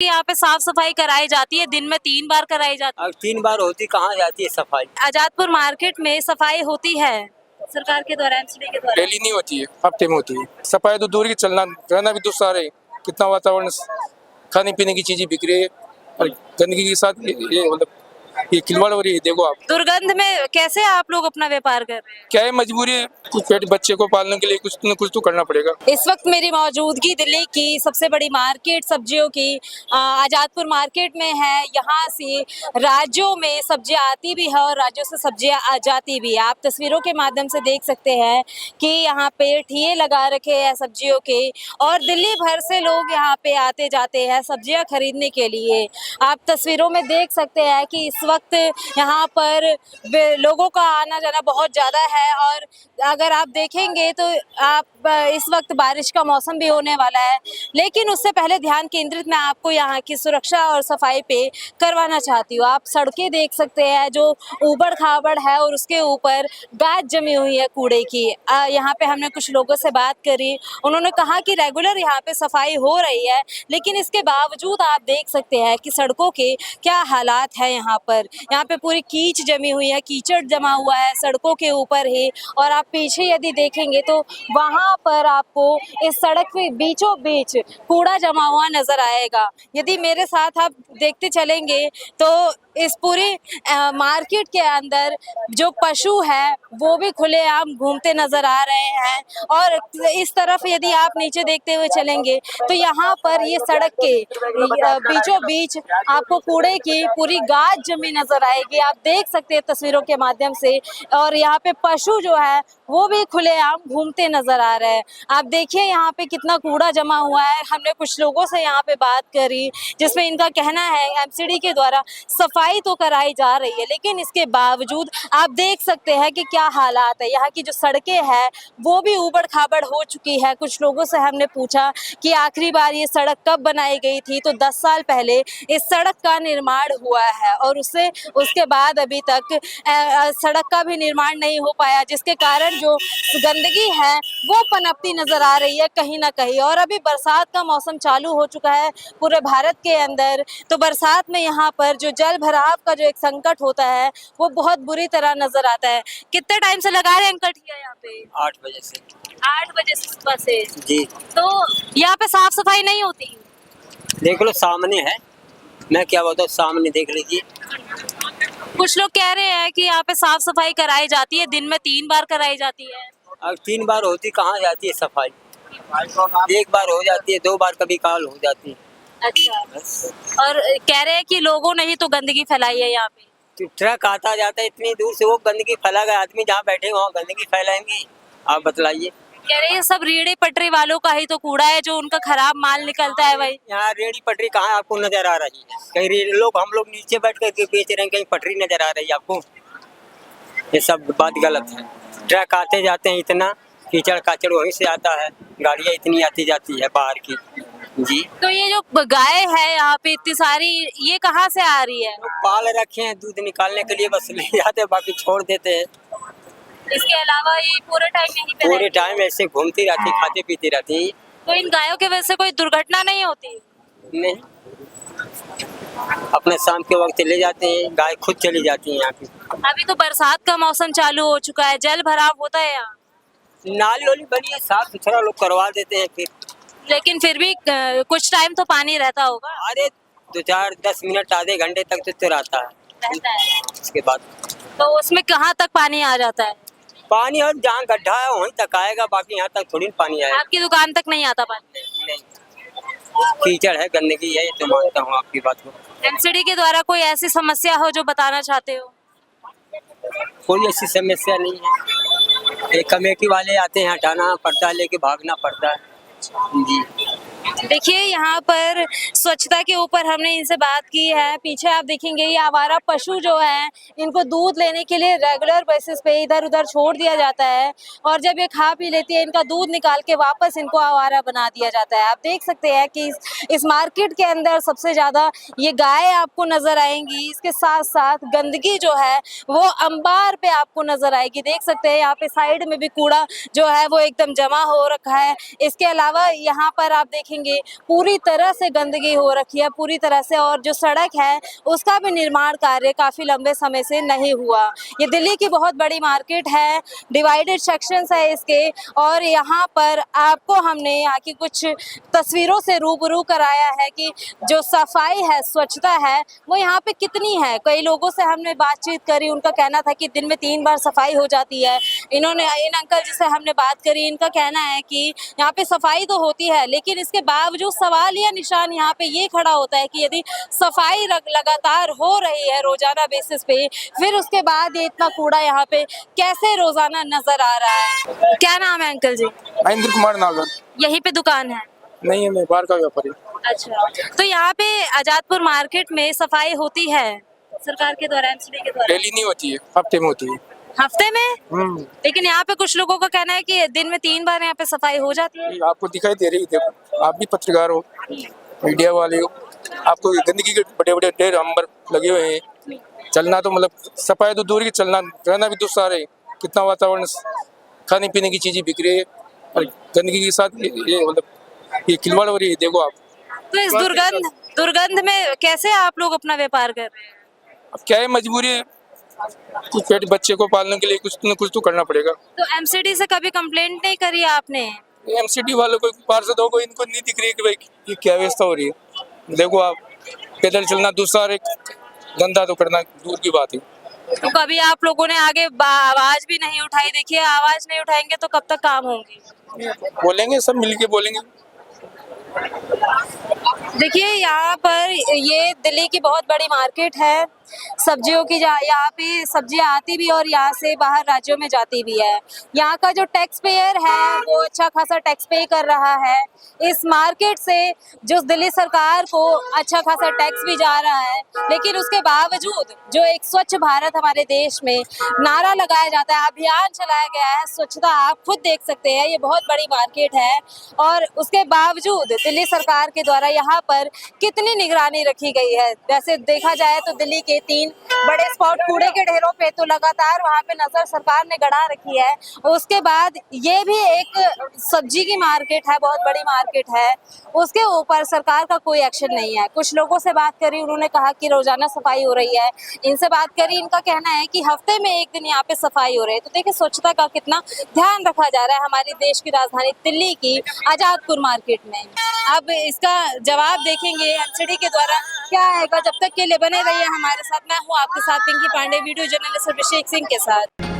यहाँ पे साफ सफाई कराई जाती है, दिन में 3 बार कराई जाती अब 3 बार होती कहाँ जाती है सफाई। है। आजादपुर मार्केट में सफाई होती है सरकार के द्वारा, एमसीडी के द्वारा। डेली नहीं होती है, हफ्ते में होती है। सफाई तो दूर की, चलना रहना भी दुस्सार है। कितना वातावरण, खाने पीने की चीजें बिक रही है और गंदगी के साथ ये मतलब ये खिलवाड़ हो रही है। देखो आप, दुर्गंध में कैसे आप लोग अपना व्यापार कर रहे हैं? क्या है, मजबूरी है, कुछ पेट बच्चे को पालने के लिए कुछ न कुछ तो करना पड़ेगा। इस वक्त मेरी मौजूदगी दिल्ली की सबसे बड़ी मार्केट सब्जियों की आजादपुर मार्केट में है। यहाँ से राज्यों में सब्जियाँ आती भी है और राज्यों से सब्जियाँ आ जाती भी है। आप तस्वीरों के माध्यम से देख सकते हैं कि यहाँ पे ठिये लगा रखे हैं सब्जियों के और दिल्ली भर से लोग यहाँ पे आते जाते हैं सब्जियाँ खरीदने के लिए। आप तस्वीरों में देख सकते हैं कि इस वक्त यहाँ पर लोगों का आना जाना बहुत ज़्यादा है और अगर आप देखेंगे तो आप इस वक्त बारिश का मौसम भी होने वाला है, लेकिन उससे पहले ध्यान केंद्रित मैं आपको यहाँ की सुरक्षा और सफाई पे करवाना चाहती हूँ। आप सड़कें देख सकते हैं जो ऊबड़ खाबड़ है और उसके ऊपर गाद जमी हुई है कूड़े की। यहाँ पे हमने कुछ लोगों से बात करी, उन्होंने कहा कि रेगुलर यहाँ पे सफाई हो रही है, लेकिन इसके बावजूद आप देख सकते हैं कि सड़कों के क्या हालात है। यहाँ पे पूरी कीच जमी हुई है, कीचड़ जमा हुआ है सड़कों के ऊपर ही। और आप पीछे यदि देखेंगे तो वहाँ पर आपको इस सड़क के बीचों बीच कूड़ा जमा हुआ नजर आएगा। यदि मेरे साथ आप देखते चलेंगे तो इस पूरी मार्केट के अंदर जो पशु है वो भी खुलेआम घूमते नजर आ रहे हैं और इस तरफ यदि आप नीचे देखते हुए चलेंगे तो यहाँ पर ये सड़क के बीचों बीच आपको कूड़े की पूरी गाद जमी नजर आएगी। आप देख सकते हैं तस्वीरों के माध्यम से और यहाँ पे पशु जो है वो भी खुलेआम घूमते नजर आ रहे हैं। आप देखिए यहाँ पे कितना कूड़ा जमा हुआ है। हमने कुछ लोगों से यहाँ पे बात करी जिसमें इनका कहना है एमसीडी के द्वारा सफाई तो कराई जा रही है, लेकिन इसके बावजूद आप देख सकते हैं कि क्या हालात है। यहाँ की जो सड़कें हैं वो भी ऊबड़ खाबड़ हो चुकी है। कुछ लोगों से हमने पूछा कि आखिरी बार ये सड़क कब बनाई गई थी, तो 10 साल पहले इस सड़क का निर्माण हुआ है और उसके बाद अभी तक सड़क का भी निर्माण नहीं हो पाया, जिसके कारण जो गंदगी है वो पनपती नजर आ रही है कहीं ना कहीं। और अभी बरसात का मौसम चालू हो चुका है पूरे भारत के अंदर, तो बरसात में यहाँ पर जो जल भराव का जो एक संकट होता है वो बहुत बुरी तरह नजर आता है। कितने टाइम से लगा रहे हैं अंकल ठिया यहाँ पे? 8 बजे से। 8 बजे से सुबह से जी। तो यहाँ पे साफ सफाई नहीं होती? देख लो सामने है, मैं क्या बताऊँ, सामने देख लीजिए। कुछ लोग कह रहे हैं कि यहाँ पे साफ सफाई कराई जाती है, दिन में 3 बार कराई जाती है। अब 3 बार होती कहाँ जाती है सफाई। 1 बार हो जाती है, 2 बार कभी काल हो जाती है। अच्छा, बस। और कह रहे हैं कि लोगों ने ही तो गंदगी फैलाई है यहाँ पे। तो ट्रक आता जाता है इतनी दूर से, वो गंदगी फैला गया, आदमी जहाँ बैठे वहाँ गंदगी फैलाएंगे। आप बतलाइए। कह रहे हैं सब रेहड़ी पटरी वालों का ही तो कूड़ा है जो उनका खराब माल निकलता है भाई। यहाँ रेहड़ी पटरी कहाँ आपको नजर आ रही है? कहीं हम लोग नीचे बैठ कर के बेच रहे हैं, कहीं पटरी नजर आ रही है आपको? ये सब बात गलत है। ट्रक आते जाते हैं, इतना कीचड़ काचड़ वहीं से आता है, गाड़ियाँ इतनी आती जाती है बाहर की। जी। तो ये जो गाय है यहाँ पे इतनी सारी, ये कहाँ से आ रही है? पाल रखे हैं दूध निकालने के लिए, बस ले जाते हैं, बाकी छोड़ देते हैं। इसके अलावा ये पूरे टाइम यहीं पे पूरे रहती है? टाइम ऐसे घूमती रहती, खाती पीती रहती। तो इन गायों की वजह से कोई दुर्घटना नहीं होती? नहीं, अपने शाम के वक्त ले जाते हैं, गाय खुद चली जाती है यहाँ की। अभी तो बरसात का मौसम चालू हो चुका है, जल भराव होता है यहाँ, नाली वाली बनी है, साफ सुथरा लोग करवा देते हैं फिर। लेकिन फिर भी कुछ टाइम तो पानी रहता होगा। अरे 2-4-10 मिनट आधे घंटे तक तो रहता है, रहता है। उसके बाद तो उसमें कहाँ तक पानी आ जाता है? पानी और जहाँ गड्ढा है वहीं तक आएगा, बाकी यहाँ तक थोड़ी पानी आएगा। आपकी दुकान तक नहीं आता पानी? नहीं, कीचड़ है, गंदगी है, ये तो मानता हूँ आपकी बात को। एमसीडी के द्वारा कोई ऐसी समस्या हो जो बताना चाहते हो? कोई ऐसी समस्या नहीं है, एक कमेटी वाले आते हैं, हटाना पड़ता है, लेके भागना पड़ता है। जी। देखिए यहाँ पर स्वच्छता के ऊपर हमने इनसे बात की है। पीछे आप देखेंगे ये आवारा पशु जो है इनको दूध लेने के लिए रेगुलर बेसिस पे इधर उधर छोड़ दिया जाता है और जब ये खा पी लेती है इनका दूध निकाल के वापस इनको आवारा बना दिया जाता है। आप देख सकते हैं कि इस मार्केट के अंदर सबसे ज़्यादा ये गाय आपको नज़र आएंगी, इसके साथ साथ गंदगी जो है वो अंबार पे आपको नज़र आएगी। देख सकते हैं यहाँ पे साइड में भी कूड़ा जो है वो एकदम जमा हो रखा है। इसके अलावा यहाँ पर आप देखेंगे देखेंगे पूरी तरह से गंदगी हो रखी है पूरी तरह से, और जो सड़क है उसका भी निर्माण कार्य काफ़ी लंबे समय से नहीं हुआ। ये दिल्ली की बहुत बड़ी मार्केट है, डिवाइडेड सेक्शंस है इसके, और यहाँ पर आपको हमने यहाँ की कुछ तस्वीरों से रूबरू कराया है कि जो सफाई है, स्वच्छता है, वो यहाँ पे कितनी है। कई लोगों से हमने बातचीत करी, उनका कहना था कि दिन में 3 बार सफाई हो जाती है। इन अंकल जिससे हमने बात करी, इनका कहना है कि यहाँ पे सफाई तो होती है, लेकिन इसके बावजूद सवाल या निशान यहाँ पे ये खड़ा होता है कि यदि सफाई लगातार हो रही है रोजाना बेसिस पे, फिर उसके बाद ये इतना कूड़ा यहाँ पे कैसे रोजाना नजर आ रहा है। क्या नाम है अंकल जी? महेंद्र कुमार नागर। यहीं पे दुकान है? नहीं है, मैं बाहर का व्यापारी। अच्छा, तो यहाँ पे आजादपुर मार्केट में सफाई होती है सरकार के द्वारा, एमसीडी के द्वारा? डेली नहीं होती है, हफ्ते में होती है। हफ्ते में? लेकिन यहाँ पे कुछ लोगों का कहना है कि दिन में 3 बार यहाँ पे सफाई हो जाती है। आपको दिखाई दे रही है, देखो, आप भी पत्रकार हो, मीडिया वाले हो, आपको गंदगी के बड़े बड़े ढेर अंबर लगे हुए हैं। चलना तो मतलब सफाई तो दूर की, चलना रहना भी दुस्सार है। कितना वातावरण, खाने पीने की चीजें बिक रही है और गंदगी के साथ ये मतलब ये खिलवाड़ हो रही है। देखो आप, तो इस दुर्गंध में कैसे आप लोग अपना व्यापार कर रहे हैं? अब क्या है, मजबूरी है, कुछ पेट बच्चे को पालने के लिए कुछ न कुछ तो करना पड़ेगा। तो एमसीडी से कभी कंप्लेंट नहीं करी आपने? एमसीडी वालों को, पार्षदों को, इनको नहीं दिख रही है कि भाई ये क्या व्यवस्था हो रही है। देखो आप, पैदल चलना दुस्सार है, धंधा तो करना दूर की बात है। तो कभी आप लोगों ने आगे आवाज भी नहीं उठाई? देखिए, आवाज नहीं उठाएंगे तो कब तक काम होंगे? बोलेंगे, सब मिलके बोलेंगे। देखिए, यहाँ पर ये दिल्ली की बहुत बड़ी मार्केट है सब्जियों की, यहाँ पे सब्जियाँ आती भी और यहाँ से बाहर राज्यों में जाती भी है। यहाँ का जो टैक्स पेयर है वो अच्छा खासा टैक्स पे कर रहा है। इस मार्केट से जो दिल्ली सरकार को अच्छा खासा टैक्स भी जा रहा है, लेकिन उसके बावजूद जो एक स्वच्छ भारत हमारे देश में नारा लगाया जाता है, अभियान चलाया गया है स्वच्छता, आप खुद देख सकते हैं। ये बहुत बड़ी मार्केट है और उसके बावजूद दिल्ली सरकार के द्वारा यहाँ पर कितनी निगरानी रखी गई है। वैसे देखा जाए तो दिल्ली के 3 बड़े स्पॉट कूड़े के ढेरों पे तो लगातार वहाँ पे नजर सरकार ने गड़ा रखी है। उसके बाद ये भी एक सब्जी की मार्केट है, बहुत बड़ी मार्केट है, उसके ऊपर सरकार का कोई एक्शन नहीं है। कुछ लोगों से बात करी, उन्होंने कहा कि रोजाना सफाई हो रही है। इनसे बात करी, इनका कहना है कि हफ्ते में 1 दिन यहाँ पे सफाई हो रही है। तो देखिए स्वच्छता का कितना ध्यान रखा जा रहा है हमारी देश की राजधानी दिल्ली की आजादपुर मार्केट में। अब इसका जवाब देखेंगे एमसीडी के द्वारा क्या आएगा। जब तक के लिए बने रहिए हमारे साथ। मैं हूँ आपके साथ पिंकी पांडे, वीडियो जर्नलिस्ट अभिषेक सिंह के साथ।